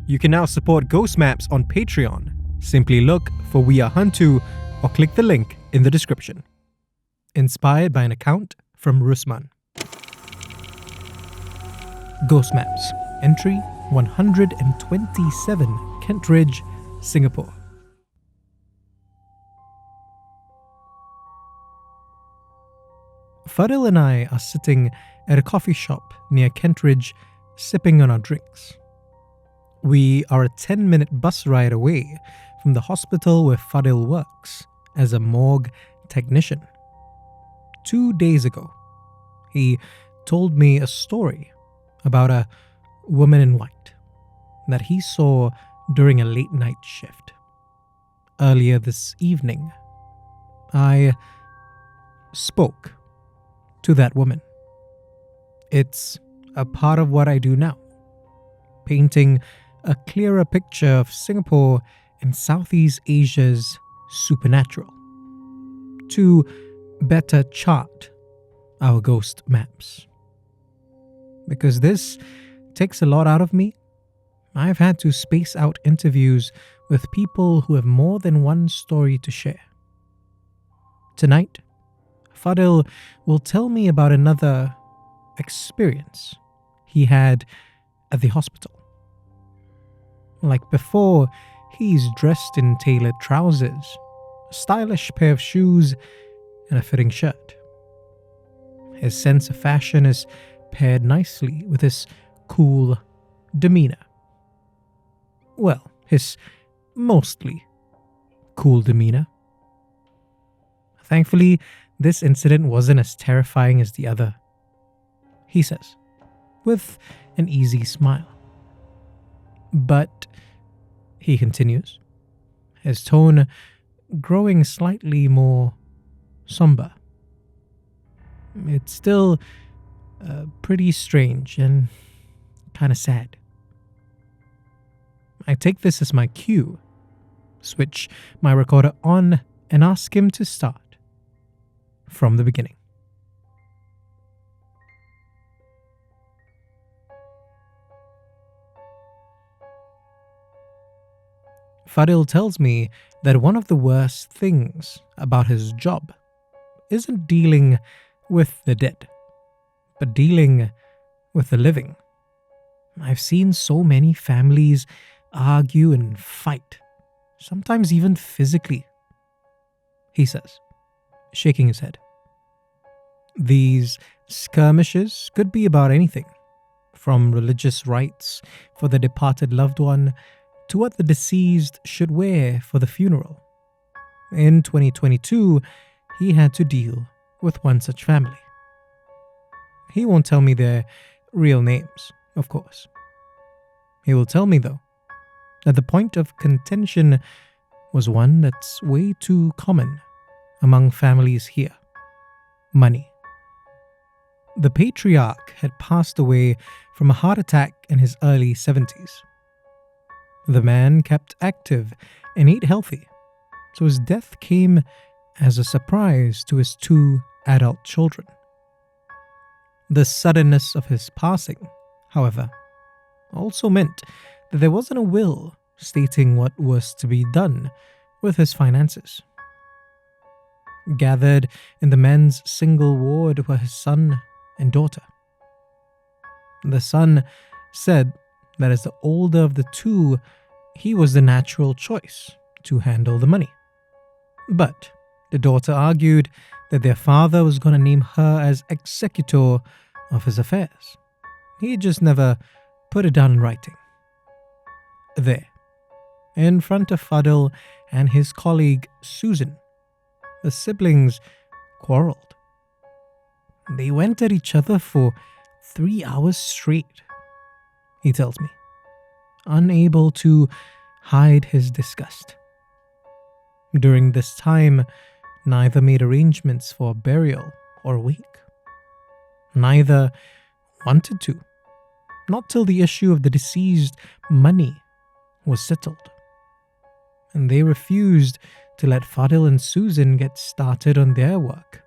You can now support Ghost Maps on Patreon. Simply look for We Are HANTU or click the link in the description. Inspired by an account from Rusman. Ghost Maps, entry 127, Kentridge, Singapore. Fadil and I are sitting at a coffee shop near Kentridge, sipping on our drinks. We are a 10-minute bus ride away from the hospital where Fadil works as a morgue technician. 2 days ago, he told me a story about a woman in white that he saw during a late-night shift. Earlier this evening, I spoke to that woman. It's a part of what I do now, painting a clearer picture of Singapore and Southeast Asia's supernatural, to better chart our ghost maps. Because this takes a lot out of me, I've had to space out interviews with people who have more than one story to share. Tonight, Fadil will tell me about another experience he had at the hospital. Like before, he's dressed in tailored trousers, a stylish pair of shoes, and a fitting shirt. His sense of fashion is paired nicely with his cool demeanor. Well, his mostly cool demeanor. Thankfully, this incident wasn't as terrifying as the other, he says, with an easy smile. But, he continues, his tone growing slightly more somber. It's still pretty strange and kind of sad. I take this as my cue, switch my recorder on, and ask him to start from the beginning. Fadil tells me that one of the worst things about his job isn't dealing with the dead, but dealing with the living. I've seen so many families argue and fight, sometimes even physically, he says, shaking his head. These skirmishes could be about anything, from religious rites for the departed loved one to what the deceased should wear for the funeral. In 2022, he had to deal with one such family. He won't tell me their real names, of course. He will tell me, though, that the point of contention was one that's way too common among families here: money. The patriarch had passed away from a heart attack in his early 70s. The man kept active and ate healthy, so his death came as a surprise to his 2 adult children. The suddenness of his passing, however, also meant that there wasn't a will stating what was to be done with his finances. Gathered in the men's single ward were his son and daughter. The son said that as the older of the 2, he was the natural choice to handle the money. But the daughter argued that their father was going to name her as executor of his affairs. He just never put it down in writing. There, in front of Fadil and his colleague Susan, the siblings quarreled. They went at each other for 3 hours straight, he tells me, unable to hide his disgust. During this time, neither made arrangements for burial or wake. Neither wanted to, not till the issue of the deceased money was settled. And they refused to let Fadil and Susan get started on their work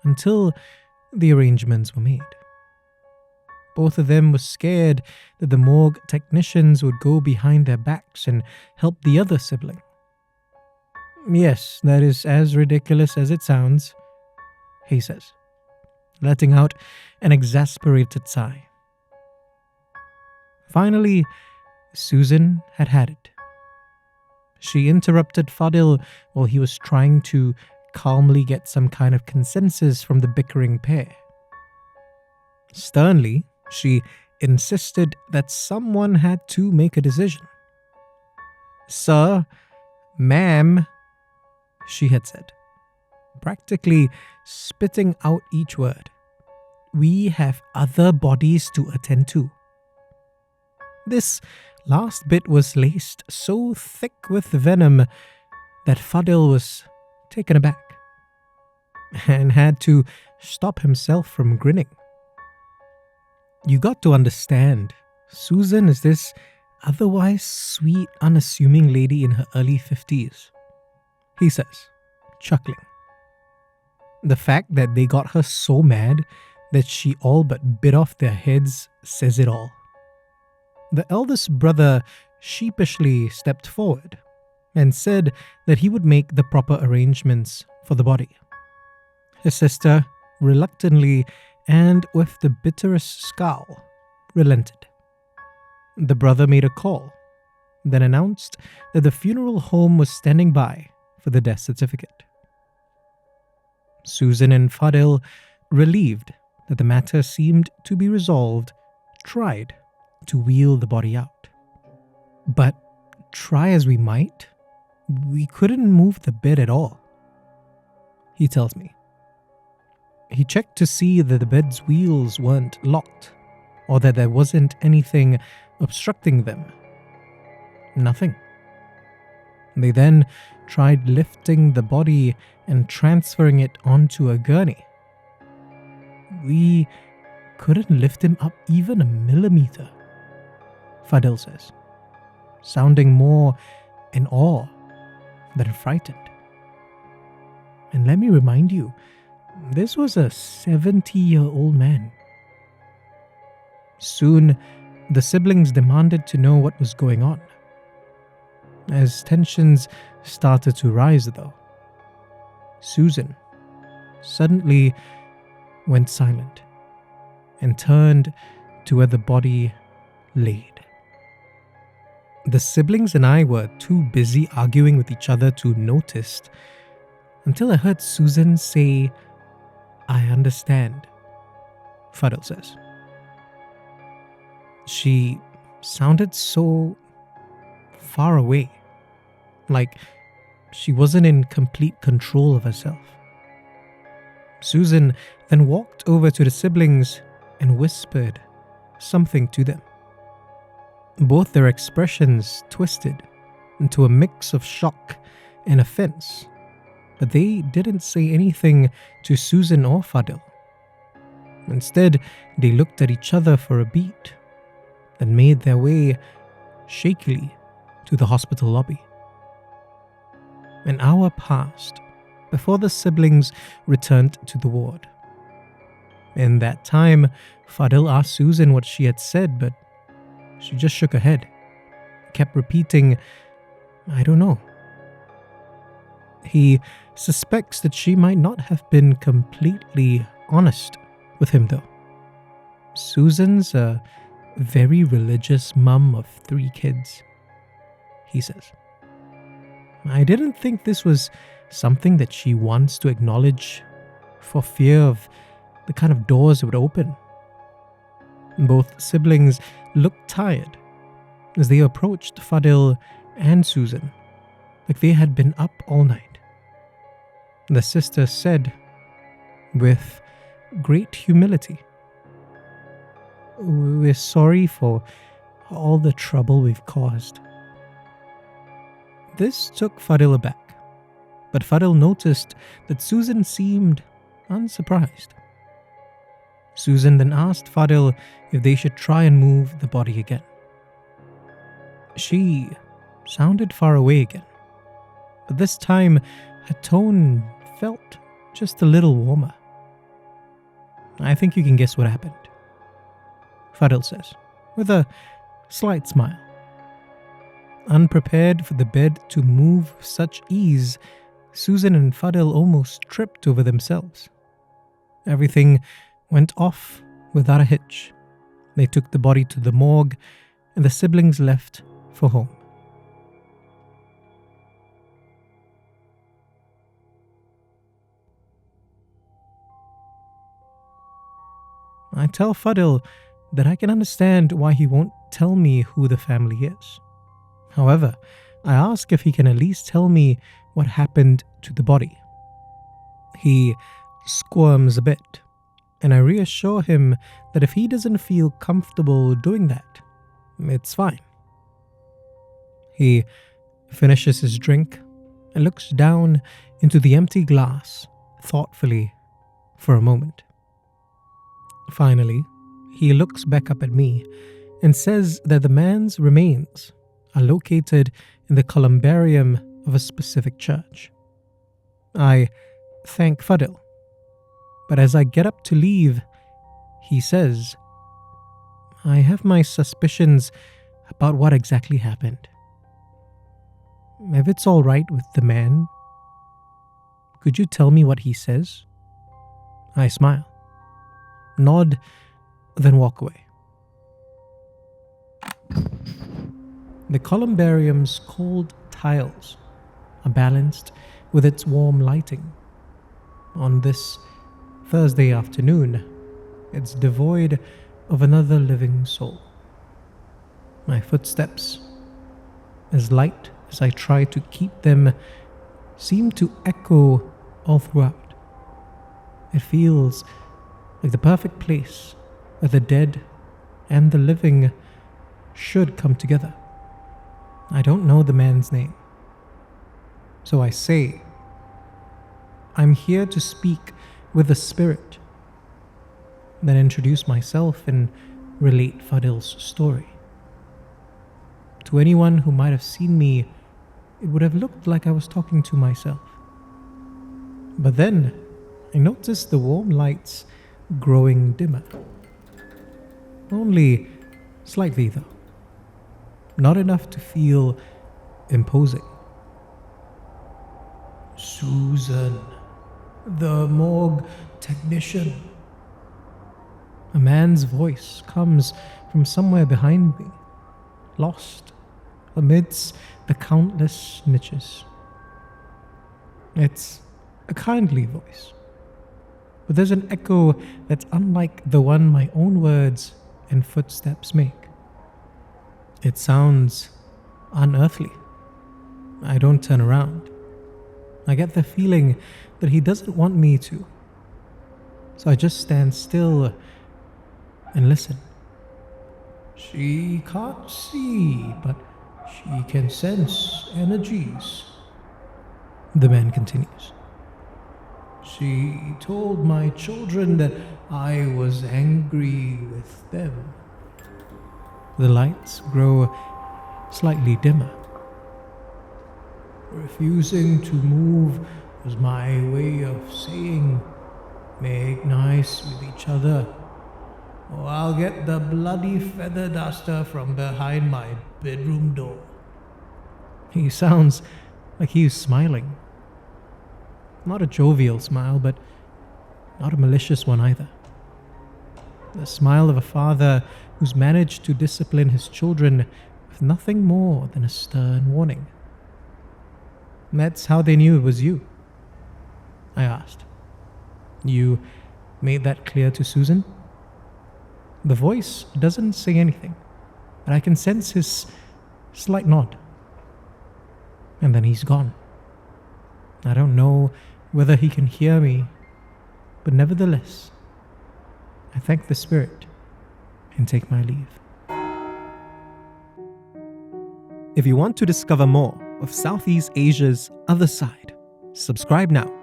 until the arrangements were made. Both of them were scared that the morgue technicians would go behind their backs and help the other sibling. Yes, that is as ridiculous as it sounds, he says, letting out an exasperated sigh. Finally, Susan had it. She interrupted Fadil while he was trying to calmly get some kind of consensus from the bickering pair. Sternly, she insisted that someone had to make a decision. "Sir, ma'am," she had said, practically spitting out each word, "we have other bodies to attend to." This last bit was laced so thick with venom that Fadil was taken aback and had to stop himself from grinning. "You got to understand, Susan is this otherwise sweet, unassuming lady in her early 50s, he says, chuckling. The fact that they got her so mad that she all but bit off their heads says it all. The eldest brother sheepishly stepped forward and said that he would make the proper arrangements for the body. His sister, reluctantly and with the bitterest scowl, relented. The brother made a call, then announced that the funeral home was standing by for the death certificate. Susan and Fadil, relieved that the matter seemed to be resolved, tried to wheel the body out. But try as we might, we couldn't move the bed at all, he tells me. He checked to see that the bed's wheels weren't locked or that there wasn't anything obstructing them. Nothing. They then tried lifting the body and transferring it onto a gurney. We couldn't lift him up even a millimeter, Fadil says, sounding more in awe than frightened. And let me remind you, this was a 70-year-old man. Soon, the siblings demanded to know what was going on. As tensions started to rise, though, Susan suddenly went silent and turned to where the body laid. The siblings and I were too busy arguing with each other to notice until I heard Susan say, "I understand," Fadil says. She sounded so far away, like she wasn't in complete control of herself. Susan then walked over to the siblings and whispered something to them. Both their expressions twisted into a mix of shock and offense, but they didn't say anything to Susan or Fadil. Instead, they looked at each other for a beat, then made their way shakily to the hospital lobby. An hour passed before the siblings returned to the ward. In that time, Fadil asked Susan what she had said, but she just shook her head, kept repeating, "I don't know." He suspects that she might not have been completely honest with him, though. Susan's a very religious mum of 3 kids, he says. I didn't think this was something that she wants to acknowledge for fear of the kind of doors it would open. Both siblings looked tired as they approached Fadil and Susan, like they had been up all night. The sister said, with great humility, "We're sorry for all the trouble we've caused." This took Fadil aback, but Fadil noticed that Susan seemed unsurprised. Susan then asked Fadil if they should try and move the body again. She sounded far away again, but this time her tone felt just a little warmer. I think you can guess what happened. Fadil says, with a slight smile. Unprepared for the bed to move with such ease, Susan and Fadil almost tripped over themselves. Everything went off without a hitch. They took the body to the morgue, and the siblings left for home. I tell Fadil that I can understand why he won't tell me who the family is. However, I ask if he can at least tell me what happened to the body. He squirms a bit, and I reassure him that if he doesn't feel comfortable doing that, it's fine. He finishes his drink and looks down into the empty glass thoughtfully for a moment. Finally, he looks back up at me and says that the man's remains are located in the columbarium of a specific church. I thank Fadil, but as I get up to leave, he says, I have my suspicions about what exactly happened. If it's all right with the man, could you tell me what he says? I smile, nod, then walk away. The columbarium's cold tiles are balanced with its warm lighting. On this Thursday afternoon, it's devoid of another living soul. My footsteps, as light as I try to keep them, seem to echo all throughout. It feels like the perfect place where the dead and the living should come together. I don't know the man's name, so I say, I'm here to speak with the spirit, then introduce myself and relate Fadil's story. To anyone who might have seen me, it would have looked like I was talking to myself. But then I noticed the warm lights growing dimmer. Only slightly though. Not enough to feel imposing. Susan, the morgue technician. A man's voice comes from somewhere behind me, lost amidst the countless niches. It's a kindly voice, but there's an echo that's unlike the one my own words and footsteps make. It sounds unearthly. I don't turn around. I get the feeling that he doesn't want me to. So I just stand still and listen. She can't see, but she can sense energies. The man continues. She told my children that I was angry with them. The lights grow slightly dimmer. Refusing to move was my way of saying, make nice with each other, or I'll get the bloody feather duster from behind my bedroom door. He sounds like he's smiling. Not a jovial smile, but not a malicious one either. The smile of a father who's managed to discipline his children with nothing more than a stern warning. And that's how they knew it was you, I asked. You made that clear to Susan? The voice doesn't say anything, but I can sense his slight nod. And then he's gone. I don't know whether he can hear me, but nevertheless, I thank the spirit and take my leave. If you want to discover more of Southeast Asia's other side, subscribe now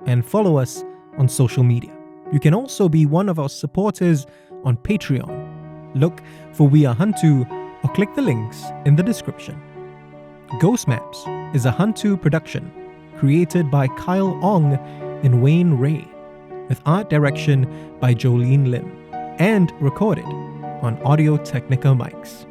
and follow us on social media. You can also be one of our supporters on Patreon. Look for We Are HANTU or click the links in the description. Ghost Maps is a HANTU production created by Kyle Ong and Wayne Ray, with art direction by Jolene Lim, and recorded on Audio Technica mics.